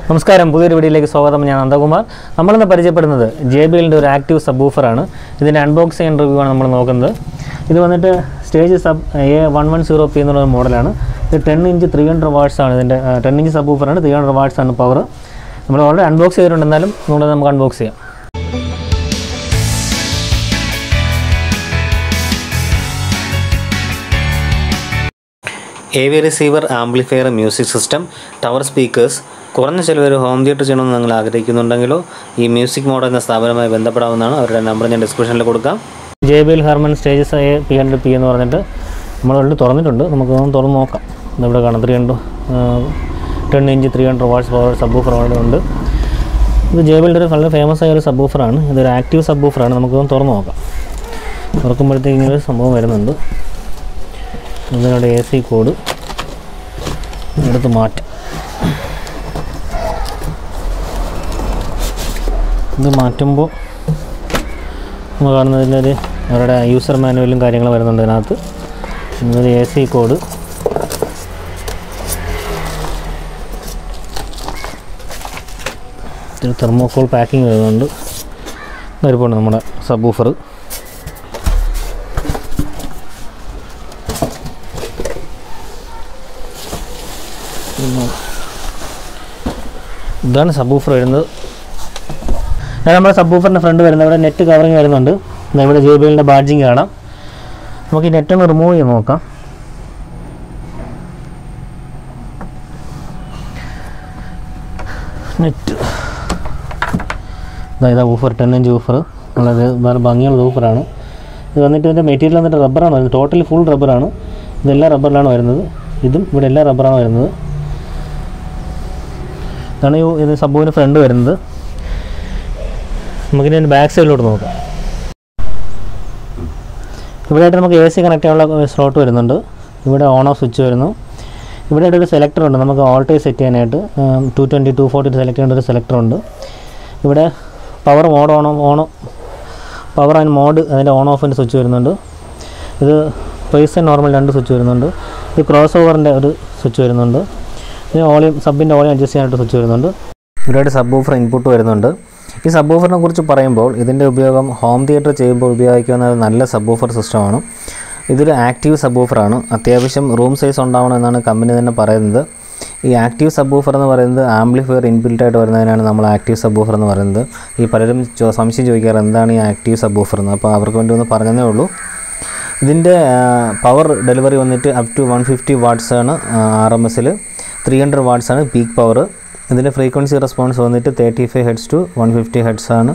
നമസ്കാരം, പുതിയൊരു വീഡിയോയിലേക്ക് സ്വാഗതം. ഞാൻ നന്ദകുമാർ. നമ്മളിന്ന് പരിചയപ്പെടുന്നത് JBL ഒരു ആക്റ്റീവ് സബ്വൂഫറാണ്. ഇതിൻ്റെ അൺബോക്സിംഗ് ആൻഡ് റിവ്യൂ ആണ് നമ്മൾ നോക്കുന്നത്. ഇത് വന്നിട്ട് സ്റ്റേജ് A110p എന്നുള്ള മോഡലാണ്. ഇത് 10 ഇഞ്ച് 300 വാട്ട്സ് ആണ്. ഇതിൻ്റെ 10 ഇഞ്ച് സബ്വൂഫറാണ്. 300 വാട്ട്സ് ആണ് പവർ. നമ്മൾ ഓൾറെഡി അൺബോക്സ് ചെയ്തിട്ടുണ്ടെന്നാലും നമുക്ക് അൺബോക്സ് ചെയ്യാം. AV receiver, amplifier, music system, tower speakers. കുറഞ്ഞ ചിലവർ ഹോം തിയേറ്റർ ചെയ്യണമെന്ന് നിങ്ങൾ ആഗ്രഹിക്കുന്നുണ്ടെങ്കിലോ ഈ മ്യൂസിക് മോഡോ എന്ന സ്ഥാപനവുമായി ബന്ധപ്പെടാവുന്നതാണ്. അവരുടെ നമ്പർ ഞാൻ ഡിസ്ക്രിപ്ഷനിൽ കൊടുക്കാം. JBL A100 A100p എന്ന് പറഞ്ഞിട്ട് നമ്മൾ തുറന്നിട്ടുണ്ട്. നമുക്ക് തുറന്ന് നോക്കാം. ഇവിടെ കാണാം 10 ഇഞ്ച് 300 വാട്ട്സ് പവർ സബ്വൂഫർ ഉണ്ട്. ഇത് JBL ഒരു വളരെ ഫേമസ് ആയ ഒരു സബ്വൂഫറാണ്. ഇതൊരു ആക്റ്റീവ് സബ്വൂഫറാണ്. നമുക്കൊന്ന് തുറന്ന് നോക്കാം. തുറക്കുമ്പോഴത്തേക്ക് ഇങ്ങനെ സംഭവം വരുന്നുണ്ട്. ഇതിനോട് AC കോഡ് എടുത്ത് മാറ്റാം. ഇത് മാറ്റുമ്പോൾ നമ്മൾ കാണുന്നതിൻ്റെ അവരുടെ യൂസർ മാനുവലും കാര്യങ്ങളും വരുന്നുണ്ട്. ഇതിനകത്ത് ഇതൊരു AC കോഡ്, ഇതിൽ തെർമോക്കോൾ പാക്കിങ് വരുന്നുണ്ട്. വരുമ്പോൾ നമ്മുടെ സബ്വൂഫർ. ഇതാണ് സബ്വൂഫർ വരുന്നത്. നമ്മുടെ സബ്വൂഫറിൻ്റെ ഫ്രണ്ട് വരുന്നത് ഇവിടെ നെറ്റ് കവറിങ് വരുന്നുണ്ട്. ഇവിടെ JBLൻ്റെ ബാഡ്ജിങ് കാണാം. നമുക്ക് ഈ നെറ്റ് ഒന്ന് റിമൂവ് ചെയ്ത് നോക്കാം. നെറ്റ് ഇതാ ഊഫർ, 10 ഇഞ്ച് ഊഫർ. വളരെ ഭംഗിയുള്ള ഊഫറാണ്. ഇത് വന്നിട്ട് ഇതിൻ്റെ മെറ്റീരിയൽ വന്നിട്ട് റബ്ബറാണ് വരുന്നത്. ടോട്ടലി ഫുൾ റബ്ബറാണ്. ഇതെല്ലാം റബ്ബറിലാണ് വരുന്നത്. ഇതും ഇവിടെ എല്ലാം റബ്ബറാണ് വരുന്നത്. ഇതാണ് ഇത് സബ്ബൂവിന് ഫ്രണ്ട് വരുന്നത്. നമുക്കിനി ബാക്ക് സൈഡിലോട്ട് നോക്കാം. ഇവിടെയായിട്ട് നമുക്ക് AC കണക്ട് ചെയ്യാനുള്ള സ്ലോട്ട് വരുന്നുണ്ട്. ഇവിടെ ഓൺ ഓഫ് സ്വിച്ച് വരുന്നു. ഇവിടെ ഒരു സെലക്ടർ ഉണ്ട്. നമുക്ക് വോൾട്ടേജ് സെറ്റ് ചെയ്യാനായിട്ട് 220, 240 സെലക്ട് ചെയ്യേണ്ട ഒരു സെലക്ടർ ഉണ്ട്. ഇവിടെ power mode power and mode അതിൻ്റെ ഓൺ ഓഫിൻ്റെ സ്വിച്ച് വരുന്നുണ്ട്. ഇത് പ്രൈസ് ആൻഡ് നോർമൽ 2 സ്വിച്ച് വരുന്നുണ്ട്. ഇത് ക്രോസ് ഓവറിൻ്റെ ഒരു സ്വിച്ച് വരുന്നുണ്ട്. ഇത് സബിൻ്റെ ഓളിയം അഡ്ജസ്റ്റ് ചെയ്യാനായിട്ട് സ്വിച്ച് വരുന്നുണ്ട്. ഇവിടെ സബ്വൂഫർ ഇൻപുട്ട് വരുന്നുണ്ട്. ഈ സബ്വൂഫറിനെ കുറിച്ച് പറയുമ്പോൾ ഇതിൻ്റെ ഉപയോഗം ഹോം തിയേറ്റർ ചെയ്യുമ്പോൾ ഉപയോഗിക്കുന്ന ഒരു നല്ല സബ്വൂഫർ സിസ്റ്റമാണ്. ഇതൊരു ആക്റ്റീവ് സബ്വൂഫറാണ്. അത്യാവശ്യം റൂം സൈസ് ഉണ്ടാവണമെന്നാണ് കമ്പനി തന്നെ പറയുന്നത്. ഈ ആക്റ്റീവ് സബ്വൂഫർ എന്ന് പറയുന്നത് ആംപ്ലിഫയർ ഇൻബിൽട്ടായിട്ട് വരുന്നതിനാണ് നമ്മൾ ആക്റ്റീവ് സബ്വൂഫർ എന്ന് പറയുന്നത്. ഈ പലരും സംശയം ചോദിക്കാറ് എന്താണ് ഈ ആക്റ്റീവ് സബ്വൂഫർ എന്ന്. അപ്പോൾ അവർക്ക് വേണ്ടി ഒന്ന് പറഞ്ഞതേ ഉള്ളൂ. ഇതിൻ്റെ പവർ ഡെലിവറി വന്നിട്ട് അപ് ടു 150 വാട്ട്സ് ആണ് RMSൽ, 300 വാട്ട്സ് ആണ് പീക്ക് പവർ. ഇതിൻ്റെ ഫ്രീക്വൻസി റെസ്പോൺസ് വന്നിട്ട് 35 Hz to 150 Hz ആണ്.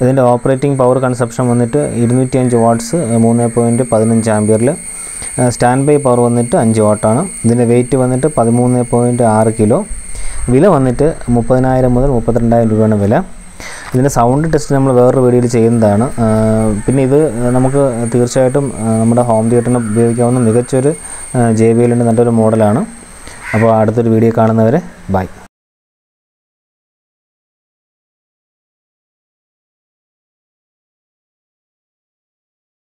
ഇതിൻ്റെ ഓപ്പറേറ്റിംഗ് പവർ കൺസപ്ഷൻ വന്നിട്ട് 205 വാട്ട്സ് 3.15 ആംപിയറിൽ. സ്റ്റാൻഡ് ബൈ പവർ വന്നിട്ട് 5 വാട്ടാണ്. ഇതിൻ്റെ വെയിറ്റ് വന്നിട്ട് 13.6 കിലോ. വില വന്നിട്ട് 30,000 മുതൽ 32,000 രൂപയാണ് വില. ഇതിൻ്റെ സൗണ്ട് ടെസ്റ്റ് നമ്മൾ വേറൊരു വീഡിയോയിൽ ചെയ്യുന്നതാണ്. പിന്നെ നമുക്ക് തീർച്ചയായിട്ടും നമ്മുടെ ഹോം തിയേറ്ററിന് ഉപയോഗിക്കാവുന്ന മികച്ചൊരു JBLൻ്റെ നല്ലൊരു മോഡലാണ്. അപ്പോൾ അടുത്തൊരു വീഡിയോ കാണുന്നവരെ ബൈ.